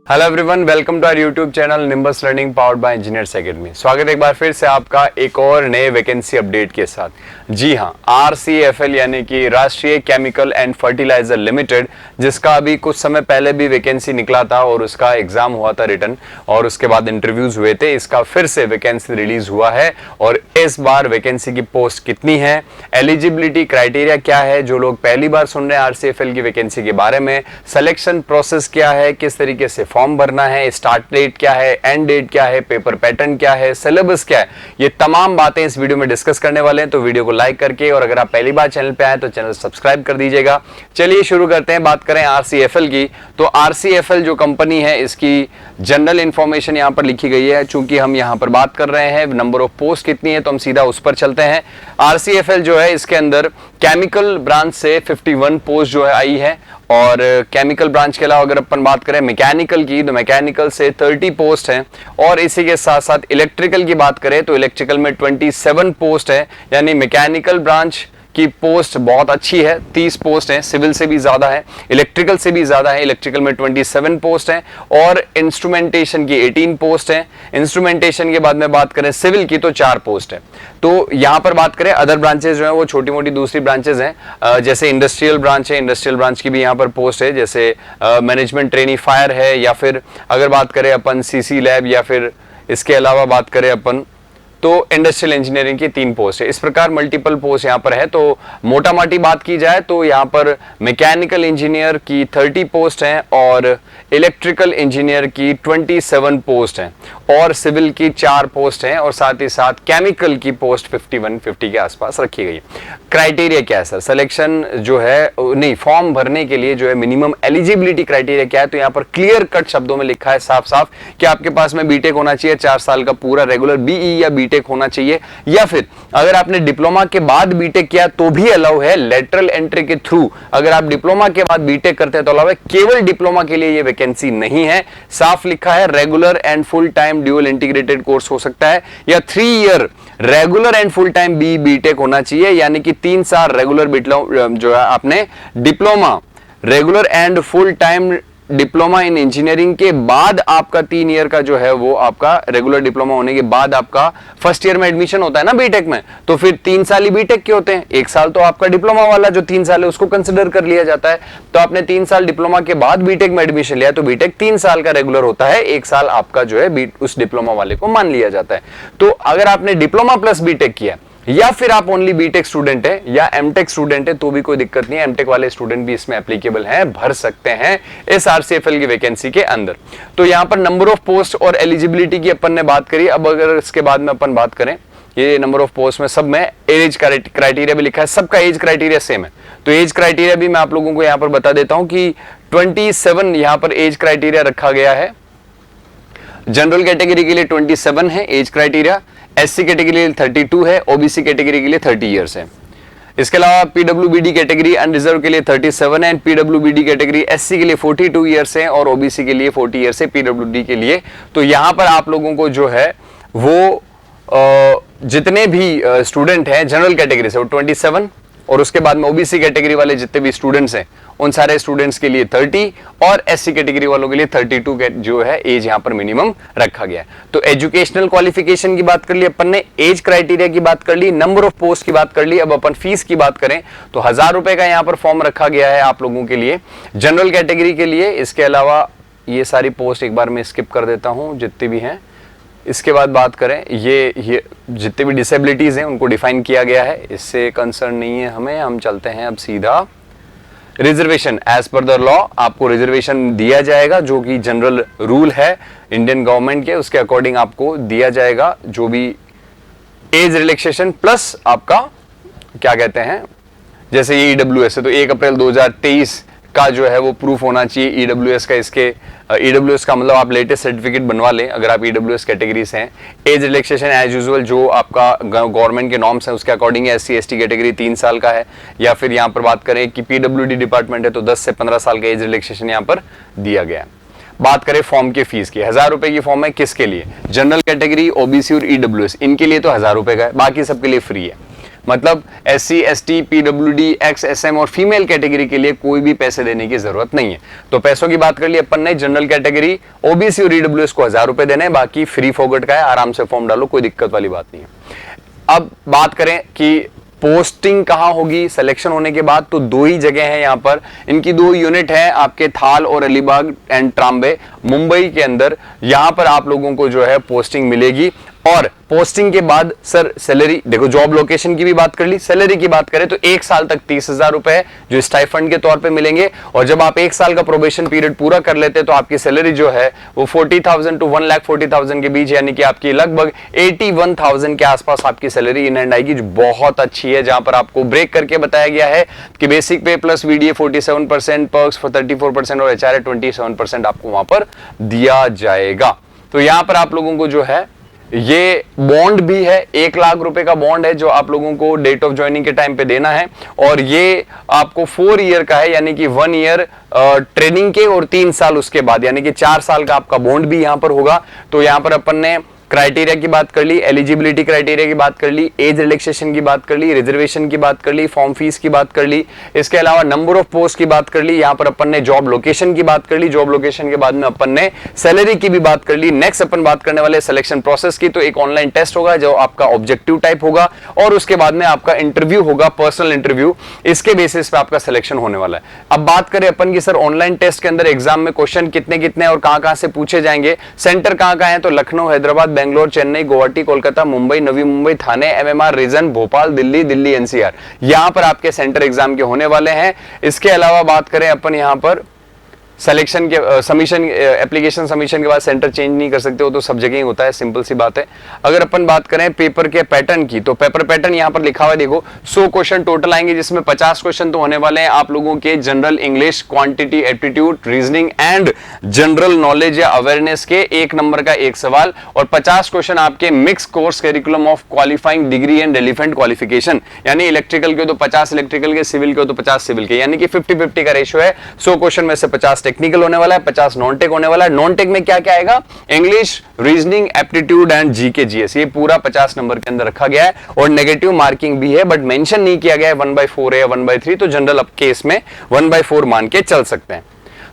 Hello everyone, welcome to our YouTube channel Nimbus learning powered by engineers academy. स्वागत है एक बार फिर से आपका एक और नए वैकेंसी अपडेट के साथ। जी हां, RCFL यानी कि राष्ट्रीय केमिकल एंड फर्टिलाइजर लिमिटेड, जिसका अभी कुछ समय पहले भी वैकेंसी निकला था और उसका एग्जाम हुआ था रिटन और उसके बाद इंटरव्यूज हुए थे। इसका फिर से वैकेंसी रिलीज हुआ है और इस बार वैकेंसी की पोस्ट कितनी है, एलिजिबिलिटी क्राइटेरिया क्या है, जो लोग पहली बार सुन रहे हैं RCFL की वैकेंसी के बारे में, सिलेक्शन प्रोसेस क्या है, किस तरीके से फॉर्म भरना है, स्टार्ट डेट क्या है, एंड डेट क्या है, पेपर पैटर्न क्या है, सिलेबस क्या है, ये तमाम बातें इस वीडियो में डिस्कस करने वाले हैं। तो वीडियो को लाइक करके, और अगर आप पहली बार चैनल पे आए तो चैनल सब्सक्राइब कर दीजिएगा। चलिए शुरू करते हैं। बात करें RCFL की, तो RCFL जो कंपनी है, इसकी जनरल इंफॉर्मेशन यहां पर लिखी गई है। चूंकि हम यहां पर बात कर रहे हैं नंबर ऑफ पोस्ट कितनी है, तो हम सीधा उस पर चलते हैं। RCFL जो है, इसके अंदर केमिकल ब्रांच से 51 पोस्ट जो है आई है, और केमिकल ब्रांच के अलावा अगर अपन बात करें मैकेनिकल की, तो मैकेनिकल से 30 पोस्ट हैं, और इसी के साथ साथ इलेक्ट्रिकल की बात करें तो इलेक्ट्रिकल में 27 पोस्ट है। यानी मैकेनिकल ब्रांच की पोस्ट बहुत अच्छी है, 30 पोस्ट है, सिविल से भी ज्यादा है, इलेक्ट्रिकल से भी ज्यादा है। इलेक्ट्रिकल में 27 पोस्ट है और इंस्ट्रूमेंटेशन की 18 पोस्ट है। इंस्ट्रूमेंटेशन के बाद में बात करें सिविल की तो 4 पोस्ट है। तो यहां पर बात करें अदर ब्रांचेस जो है वो छोटी मोटी दूसरी ब्रांचेस हैं, जैसे इंडस्ट्रियल ब्रांच है, इंडस्ट्रियल ब्रांच की भी यहां पर पोस्ट है, जैसे मैनेजमेंट ट्रेनी फायर है, या फिर अगर बात करें अपन CC लैब, या फिर इसके अलावा बात करें अपन तो इंडस्ट्रियल इंजीनियरिंग की 3 पोस्ट है। इस प्रकार मल्टीपल पोस्ट यहां पर है। तो मोटा मोटी बात की जाए तो यहां पर मैकेनिकल इंजीनियर की 30 पोस्ट हैं और इलेक्ट्रिकल इंजीनियर की 27 पोस्ट हैं, और सिविल की 4 पोस्ट हैं, और साथ ही साथ केमिकल की पोस्ट 51-50 के आसपास रखी गई है। क्राइटेरिया क्या है सर, सिलेक्शन जो है नहीं, फॉर्म भरने के लिए जो है मिनिमम एलिजिबिलिटी क्राइटेरिया क्या है, तो यहां पर क्लियर कट शब्दों में लिखा है साफ साफ कि आपके पास में बीटेक होना चाहिए, 4 साल का पूरा रेगुलर BE या बीटेक होना चाहिए, या फिर अगर आपने डिप्लोमा के बाद बीटेक किया तो भी अलाउ है। लेटरल एंट्री के थ्रू अगर आप डिप्लोमा के बाद बीटेक करते हैं तो अलाउ है, केवल डिप्लोमा के लिए ये वैकेंसी नहीं है। साफ लिखा है regular and full time dual integrated course हो सकता है, या 3 year regular and full time BTech होना चाहिए, यानी कि 3 साल रेगुलर जो है आपने diploma regular and full time diploma in engineering के बाद आपका 3 ईयर का जो है वो आपका रेगुलर डिप्लोमा होने के बाद आपका फर्स्ट ईयर में एडमिशन होता है ना बीटेक में, तो फिर 3 साल ही बीटेक के होते हैं। 1 साल तो आपका डिप्लोमा वाला जो 3 साल है उसको कंसिडर कर लिया जाता है। तो आपने 3 साल डिप्लोमा के बाद बीटेक में एडमिशन लिया तो बीटेक 3 साल का रेगुलर होता है, 1 साल आपका जो है उस डिप्लोमा वाले को मान लिया जाता है। तो अगर आपने डिप्लोमा प्लस बीटेक किया, या फिर आप ओनली बीटेक स्टूडेंट है या एमटेक स्टूडेंट है, तो भी कोई दिक्कत नहीं है। एमटेक वाले स्टूडेंट भी इसमें एप्लीकेबल हैं, भर सकते हैं इस RCFL की वैकेंसी के अंदर। तो यहां पर नंबर ऑफ पोस्ट और एलिजिबिलिटी की अपन ने बात करी। अब अगर इसके बाद में अपन बात करें, ये नंबर ऑफ पोस्ट में सब में एज क्राइटेरिया भी लिखा है, सबका एज क्राइटेरिया सेम है। तो एज क्राइटेरिया भी मैं आप लोगों को यहां पर बता देता हूं कि 27 यहां पर एज क्राइटेरिया रखा गया है। जनरल कैटेगरी के लिए 27 है एज क्राइटेरिया, SC कैटेगरी के लिए 32 है, OBC कैटेगरी के लिए 30 इयर्स है। इसके अलावा PWBD कैटेगरी अनरिजर्व के लिए 37 है, PWBD कैटेगरी SC के लिए 42 इयर्स है, और OBC के लिए 40 इयर्स है PWD के लिए। तो यहां पर आप लोगों को जो है वो जितने भी स्टूडेंट हैं जनरल कैटेगरी से वो 27, और उसके बाद में OBC कैटेगरी वाले जितने भी स्टूडेंट्स हैं उन सारे स्टूडेंट्स के लिए 30, और SC कैटेगरी वालों के लिए 32 के जो है एज यहां पर मिनिमम रखा गया है। तो एजुकेशनल क्वालिफिकेशन की बात कर ली अपन ने, एज क्राइटेरिया की बात कर ली, नंबर ऑफ पोस्ट की बात कर ली। अब अपन फीस की बात करें तो 1000 रुपए का यहां पर फॉर्म रखा गया है आप लोगों के लिए जनरल कैटेगरी के लिए। इसके अलावा ये सारी पोस्ट एक बार मैं स्किप कर देता हूं जितनी भी हैं। इसके बाद बात करें, ये जितने भी डिसेबिलिटीज हैं उनको डिफाइन किया गया है, इससे कंसर्न नहीं है हमें। हम चलते हैं अब सीधा reservation. As per the law आपको रिजर्वेशन दिया जाएगा, जो कि जनरल रूल है इंडियन गवर्नमेंट के, उसके अकॉर्डिंग आपको दिया जाएगा जो भी एज रिलैक्सेशन प्लस आपका क्या कहते हैं, जैसे ये EWS है तो 1 अप्रैल 2023 का जो है वो प्रूफ होना चाहिए EWS का। इसके EWS का मतलब आप लेटेस्ट सर्टिफिकेट बनवा लें अगर आप EWS कैटेगरी से हैं। एज रिलैक्सेशन एज यूजुअल जो आपका गवर्नमेंट के नॉर्म्स हैं उसके अकॉर्डिंग SC ST कैटेगरी 3 साल का है, या फिर यहाँ पर बात करें कि PWD डिपार्टमेंट है तो 10 से 15 साल का एज रिलैक्सेशन यहाँ पर दिया गया है। बात करें फॉर्म की फीस की, 1000 रुपए की फॉर्म है किसके लिए, जनरल कैटेगरी, OBC और EWS, इनके लिए तो 1000 रुपए का है, बाकी सबके लिए फ्री है। मतलब SC ST PWD XSM और फीमेल कैटेगरी के लिए कोई भी पैसे देने की जरूरत नहीं है। तो पैसों की बात कर ली अपन ने, जनरल कैटेगरी OBC और EWS को 1000 रुपए देने, बाकी फ्री फॉरगट का है, आराम से फॉर्म डालो, कोई दिक्कत वाली बात नहीं है। अब बात करें कि पोस्टिंग कहां होगी सिलेक्शन होने के बाद, तो दो ही जगह है यहां पर, इनकी दो यूनिट है आपके थाल और अलीबाग एंड ट्राम्बे मुंबई के अंदर। यहां पर आप लोगों को जो है पोस्टिंग मिलेगी और पोस्टिंग के बाद सर सैलरी देखो, जॉब लोकेशन की भी बात कर ली, सैलरी की बात करें तो 1 साल तक 30,000 रुपए जो स्टाइफंड के तौर पे मिलेंगे, और जब आप 1 साल का प्रोबेशन पीरियड पूरा कर लेते हैं तो आपकी सैलरी जो है वो 40,000 टू 1,40,000 के बीच, यानी कि आपकी लगभग 81,000 के आसपास आपकी सैलरी इन हैंड आएगी, जो बहुत अच्छी है। जहां पर आपको ब्रेक करके बताया गया है कि बेसिक पे प्लस VDA 47%, पर्क्स फॉर 34% और HRA 27% आपको वहां पर दिया जाएगा। तो यहां पर आप लोगों को जो है ये बॉन्ड भी है, 1 लाख रुपए का बॉन्ड है जो आप लोगों को डेट ऑफ ज्वाइनिंग के टाइम पे देना है, और ये आपको 4 ईयर का है, यानी कि 1 ईयर ट्रेनिंग के और 3 साल उसके बाद, यानी कि 4 साल का आपका बॉन्ड भी यहां पर होगा। तो यहां पर अपन ने क्राइटेरिया की बात कर ली, एलिजिबिलिटी क्राइटेरिया की बात कर ली, एज रिलैक्सेशन की बात कर ली, रिजर्वेशन की बात कर ली, फॉर्म फीस की बात कर ली, इसके अलावा नंबर ऑफ पोस्ट की बात कर ली, यहां पर अपन ने जॉब लोकेशन की बात कर ली, जॉब लोकेशन के बाद में अपन ने सैलरी की भी बात कर ली। नेक्स्ट अपन बात करने वाले सिलेक्शन प्रोसेस की, तो एक ऑनलाइन टेस्ट होगा जो आपका ऑब्जेक्टिव टाइप होगा, और उसके बाद में आपका इंटरव्यू होगा, पर्सनल इंटरव्यू, इसके बेसिस पे आपका सिलेक्शन होने वाला है। अब बात करें अपन की सर ऑनलाइन टेस्ट के अंदर एग्जाम में क्वेश्चन कितने कितने और कहां से पूछे जाएंगे, सेंटर कहां है, तो Lucknow, Hyderabad, Bangalore, Chennai, Guwahati, Kolkata, Mumbai, Navi Mumbai, Thane, MMR region, Bhopal, Delhi NCR, यहां पर आपके सेंटर एग्जाम के होने वाले हैं। इसके अलावा बात करें अपन यहां पर सिलेक्शन के सबमिशन, एप्लीकेशन सबमिशन के बाद सेंटर चेंज नहीं कर सकते हो, तो सब जगह ही होता है, सिंपल सी बात है। अगर अपन बात करें पेपर के पैटर्न की, तो पेपर पैटर्न यहां पर लिखा हुआ है, देखो 100 क्वेश्चन टोटल आएंगे, जिसमें 50 क्वेश्चन तो होने वाले हैं आप लोगों के general English, quantity, aptitude, reasoning and general knowledge या अवेयरनेस के 1 नंबर का 1 सवाल, और 50 क्वेश्चन आपके mix course curriculum of qualifying degree and relevant qualification, यानी इलेक्ट्रिकल के तो 50 इलेक्ट्रिकल के, सिविल के तो 50 सिविल के, यानी कि 50-50 का रेशियो है। 100 क्वेश्चन में से 50 टेक्निकल होने वाला है, 50 नॉन टेक होने वाला है। नॉन टेक में क्या क्या आएगा, English, reasoning, aptitude and GK GS, ये पूरा 50 नंबर के अंदर रखा गया है, और नेगेटिव मार्किंग भी है, बट मेंशन नहीं किया गया है 1/4 है या 1/3, तो जनरल अब केस में 1/4 मान के चल सकते हैं।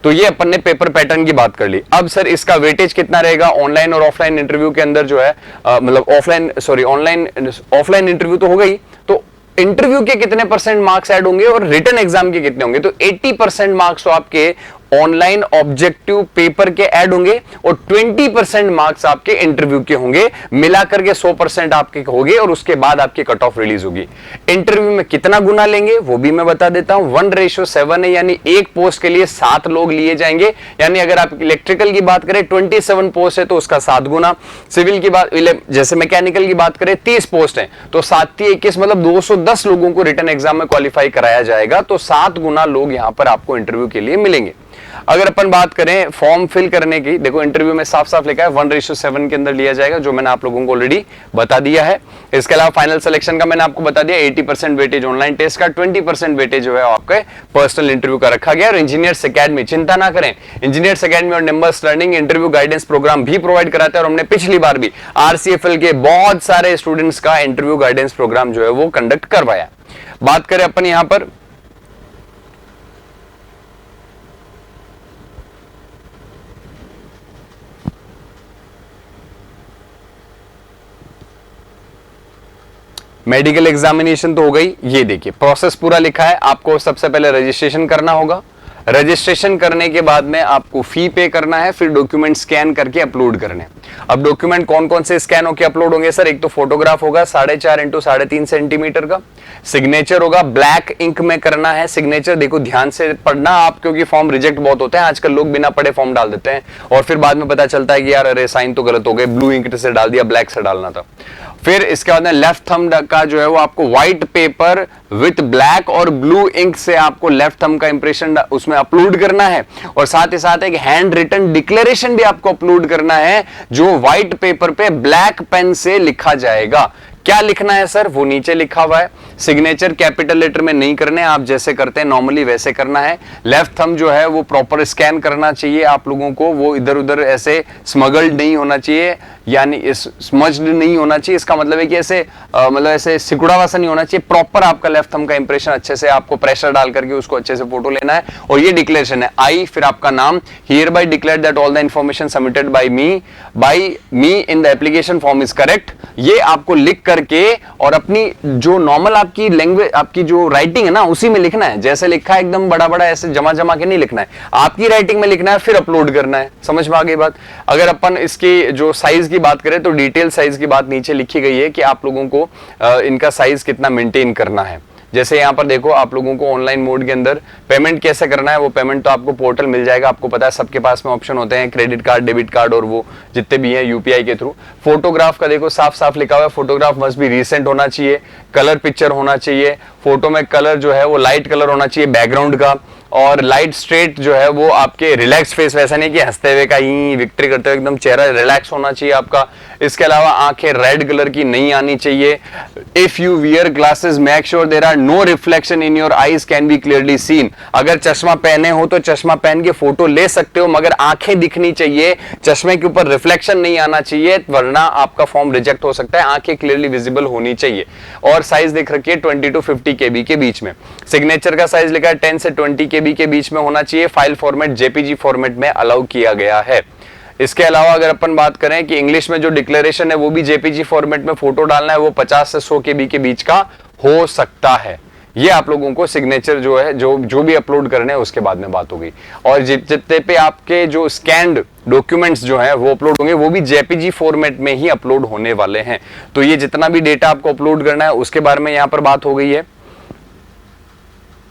तो ये अपन ने पेपर पैटर्न की बात कर ली। अब सर इसका वेटेज कितना रहेगा ऑनलाइन और ऑफलाइन इंटरव्यू के अंदर, जो है मतलब ऑफलाइन इंटरव्यू तो हो गई, तो इंटरव्यू के कितने % मार्क्स ऐड होंगे और रिटन एग्जाम के कितने होंगे, तो 80% मार्क्स तो आपके ऑनलाइन ऑब्जेक्टिव पेपर के ऐड होंगे और 20% मार्क्स आपके इंटरव्यू के होंगे, मिलाकर के 100% आपके होंगे, और उसके बाद आपकी कट ऑफ रिलीज होगी। इंटरव्यू में कितना गुना लेंगे वो भी मैं बता देता हूं, 1:7 है, यानी एक पोस्ट के लिए 7 लोग लिए जाएंगे। यानी अगर आप इलेक्ट्रिकल की बात करें 27 पोस्ट है तो उसका 7 गुना, सिविल की बात जैसे मैकेनिकल की बात करें 30 पोस्ट है तो 7×3=21, मतलब 210 लोगों को रिटन एग्जाम में क्वालिफाई कराया जाएगा, तो 7 गुना लोग यहां पर आपको इंटरव्यू के लिए मिलेंगे। अगर अपन बात करें फॉर्म फिल करने की, देखो इंटरव्यू में साफ साफ लिखा है 1:7 के अंदर लिया जाएगा, जो मैंने आप लोगों को ऑलरेडी बता दिया है। इसके अलावा फाइनल सिलेक्शन का मैंने आपको बता दिया, 80% वेटेज ऑनलाइन टेस्ट का, 20% वेटेज जो है आपके पर्सनल इंटरव्यू का रखा गया। और इंजीनियर्स एकेडमी, चिंता ना करें, इंजीनियर्स एकेडमी और Nimbus learning interview guidance programme भी प्रोवाइड कराते हैं, और हमने पिछली बार भी RCFL के बहुत सारे स्टूडेंट्स का इंटरव्यू गाइडेंस प्रोग्राम जो है वो कंडक्ट करवाया। बात करें अपन यहां पर मेडिकल एग्जामिनेशन तो हो गई, ये देखिए प्रोसेस पूरा लिखा है। आपको सबसे पहले रजिस्ट्रेशन करना होगा, रजिस्ट्रेशन करने के बाद में आपको फी पे करना है, फिर डॉक्यूमेंट स्कैन करके अपलोड करने। अब डॉक्यूमेंट कौन कौन से स्कैन होकर अपलोड होंगे सर, एक तो फोटोग्राफ होगा 4.5 x 3.5 सेंटीमीटर का, सिग्नेचर होगा ब्लैक इंक में करना है सिग्नेचर। देखो ध्यान से पढ़ना आप, क्योंकि फॉर्म रिजेक्ट बहुत होते हैं आजकल, लोग बिना पढ़े फॉर्म डाल देते हैं और फिर बाद में पता चलता है कि यार अरे साइन तो गलत हो गए, ब्लू इंक से डाल दिया, ब्लैक से डालना था। फिर इसके बाद में लेफ्ट थंब का जो है वो आपको व्हाइट पेपर विथ ब्लैक और ब्लू इंक से आपको लेफ्ट थंब का इंप्रेशन उसमें अपलोड करना है, और साथ ही साथ एक हैंड रिटन डिक्लेरेशन भी आपको अपलोड करना है, जो व्हाइट पेपर पे ब्लैक पेन से लिखा जाएगा। क्या लिखना है सर, वो नीचे लिखा हुआ है। सिग्नेचर कैपिटल लेटर में नहीं करने, आप जैसे करते हैं नॉर्मली वैसे करना है। लेफ्ट थंब जो है वो प्रॉपर स्कैन करना चाहिए आप लोगों को, वो इधर उधर ऐसे स्मगल्ड नहीं होना चाहिए। यानी इस स्मज्ड नहीं होना चाहिए। इसका मतलब है कि ऐसे मतलब ऐसे सिकुड़ा वैसा नहीं होना चाहिए। प्रॉपर आपका लेफ्ट थंब का इंप्रेशन अच्छे से आपको प्रेशर डाल करके उसको अच्छे से फोटो लेना है। और ये डिक्लेरेशन है, आई फिर आपका नाम, here bye declare that all the information submitted by me in the application form is correct. ये आपको लिख करके और अपनी जो नॉर्मल आपकी लैंग्वेज, आपकी जो राइटिंग है ना, उसी में लिखना है। जैसे लिखा है एकदम बड़ा बड़ा ऐसे जमा जमा के नहीं लिखना है, आपकी राइटिंग में लिखना है, फिर अपलोड करना है। समझ में आ गई बात। अगर अपन इसकी जो साइज की बात करें तो डिटेल साइज की बात नीचे लिखी गई है कि आप लोगों को इनका साइज कितना मेंटेन करना है। जैसे यहाँ पर देखो, आप लोगों को ऑनलाइन मोड के अंदर पेमेंट कैसे करना है, वो पेमेंट तो आपको पोर्टल मिल जाएगा। आपको पता है सबके पास में ऑप्शन होते हैं, क्रेडिट कार्ड, डेबिट कार्ड और वो जितने भी हैं यूपीआई के थ्रू। फोटोग्राफ का देखो साफ साफ लिखा हुआ है, फोटोग्राफ मस्ट बी रीसेंट होना चाहिए, कलर पिक्चर होना चाहिए, फोटो में कलर जो है वो लाइट कलर होना चाहिए बैकग्राउंड का, और लाइट स्ट्रेट जो है वो आपके रिलैक्स फेस, वैसा नहीं कि हंसते हुए का ही विक्ट्री करते हुए, एकदम चेहरा रिलैक्स होना चाहिए आपका। इसके अलावा आंखें रेड कलर की नहीं आनी चाहिए। If you wear glasses make sure there are no reflection in your eyes can be clearly seen. अगर चश्मा पहने हो तो चश्मा पहन के फोटो ले सकते हो, मगर आंखें दिखनी चाहिए, चश्मे के ऊपर रिफ्लेक्शन नहीं आना चाहिए, वरना आपका फॉर्म रिजेक्ट हो सकता है। आंखें क्लियरली विजिबल होनी चाहिए। और साइज देख रखिए 20 to 50 KB के बीच में। सिग्नेचर का साइज लिखा है 10 से 20 KB के बीच में होना चाहिए। फाइल फॉर्मेट जेपीजी फॉर्मेट में अलाउ किया गया है। इसके अलावा अगर अपन बात करें कि इंग्लिश में जो डिक्लेरेशन है वो भी जेपीजी फॉर्मेट में फोटो डालना है, वो 50 से 100 KB के बीच का हो सकता है। ये आप लोगों को सिग्नेचर जो है जो भी अपलोड करने हैं उसके बाद में बात होगी। और जितने पे आपके जो स्कैन्ड डॉक्यूमेंट्स जो हैं वो अपलोड होंगे, वो भी जेपीजी फॉर्मेट में ही अपलोड होने वाले हैं। तो ये जितना भी डेटा आपको अपलोड करना है उसके बारे में यहाँ पर बात हो गई है।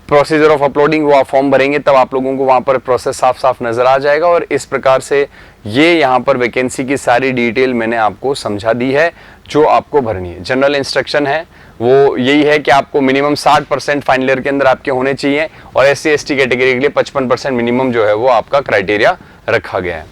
प्रोसीजर ऑफ अपलोडिंग, वो आप फॉर्म भरेंगे तब आप लोगों को वहां पर प्रोसेस साफ साफ नजर आ जाएगा। और इस प्रकार से ये यहाँ पर वैकेंसी की सारी डिटेल मैंने आपको समझा दी है जो आपको भरनी है। जनरल इंस्ट्रक्शन है वो यही है कि आपको मिनिमम 60% फाइनल ईयर के अंदर आपके होने चाहिए, और SC/ST कैटेगरी के लिए 55% मिनिमम जो है वो आपका क्राइटेरिया रखा गया है।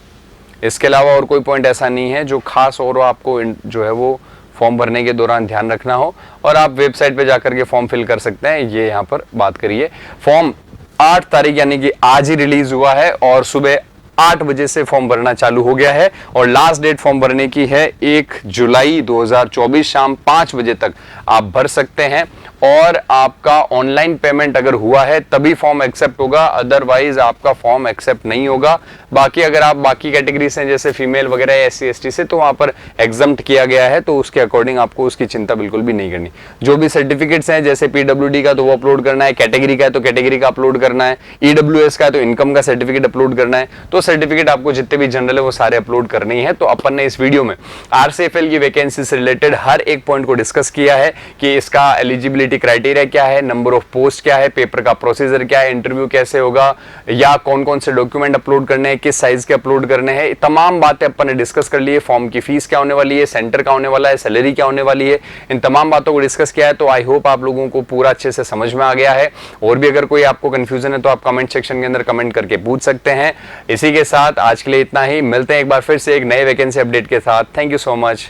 इसके अलावा और कोई पॉइंट ऐसा नहीं है जो खास और आपको जो है वो फॉर्म भरने के दौरान ध्यान रखना हो। और आप वेबसाइट पे जाकर के फॉर्म फिल कर सकते हैं। ये यहाँ पर बात करिए, फॉर्म 8 तारीख यानी कि आज ही रिलीज हुआ है और सुबह 8 बजे से फॉर्म भरना चालू हो गया है। और लास्ट डेट फॉर्म भरने की है 1 जुलाई 2024 शाम 5 बजे तक आप भर सकते हैं। और आपका ऑनलाइन पेमेंट अगर हुआ है तभी फॉर्म एक्सेप्ट होगा, अदरवाइज आपका फॉर्म एक्सेप्ट नहीं होगा। बाकी अगर आप बाकी कैटेगरी से जैसे फीमेल वगैरह SC/ST से तो वहां पर एग्जम्प्ट किया गया है, तो उसके अकॉर्डिंग आपको उसकी चिंता बिल्कुल भी नहीं करनी। जो भी सर्टिफिकेट्स हैं जैसे PWD का तो वो अपलोड करना है, कैटेगरी का है तो कैटेगरी का अपलोड करना है, EWS का है तो इनकम का सर्टिफिकेट अपलोड करना है। तो सर्टिफिकेट आपको जितने भी जनरल है वो सारे अपलोड करने ही है। तो अपन ने इस वीडियो में RCFL की वैकेंसी से रिलेटेड हर एक पॉइंट को डिस्कस किया है कि इसका एलिजिबिलिटी क्राइटेरिया क्या है, नंबर ऑफ पोस्ट क्या है, पेपर का प्रोसीजर क्या है, इंटरव्यू कैसे होगा, या कौन कौन से डॉक्यूमेंट अपलोड करने हैं, किस साइज के अपलोड करने हैं, तमाम बातें अपन ने डिस्कस कर ली है। फॉर्म की फीस क्या होने वाली है, सेंटर क्या होने वाला है, सैलरी क्या होने वाली है, इन तमाम बातों को डिस्कस किया है। तो आई होप आप लोगों को पूरा अच्छे से समझ में आ गया है। और भी अगर कोई आपको कंफ्यूजन है तो आप कमेंट सेक्शन के अंदर कमेंट करके पूछ सकते हैं। इसी के साथ आज के लिए इतना ही, मिलते हैं एक बार फिर से एक नए वैकेंसी अपडेट के साथ। Thank you so much,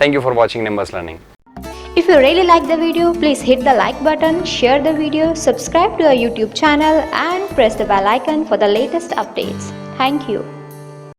thank you for watching numbers learning. If you really like the video, please hit the like button, share the video, subscribe to our YouTube channel and press the bell icon for the latest updates. Thank you.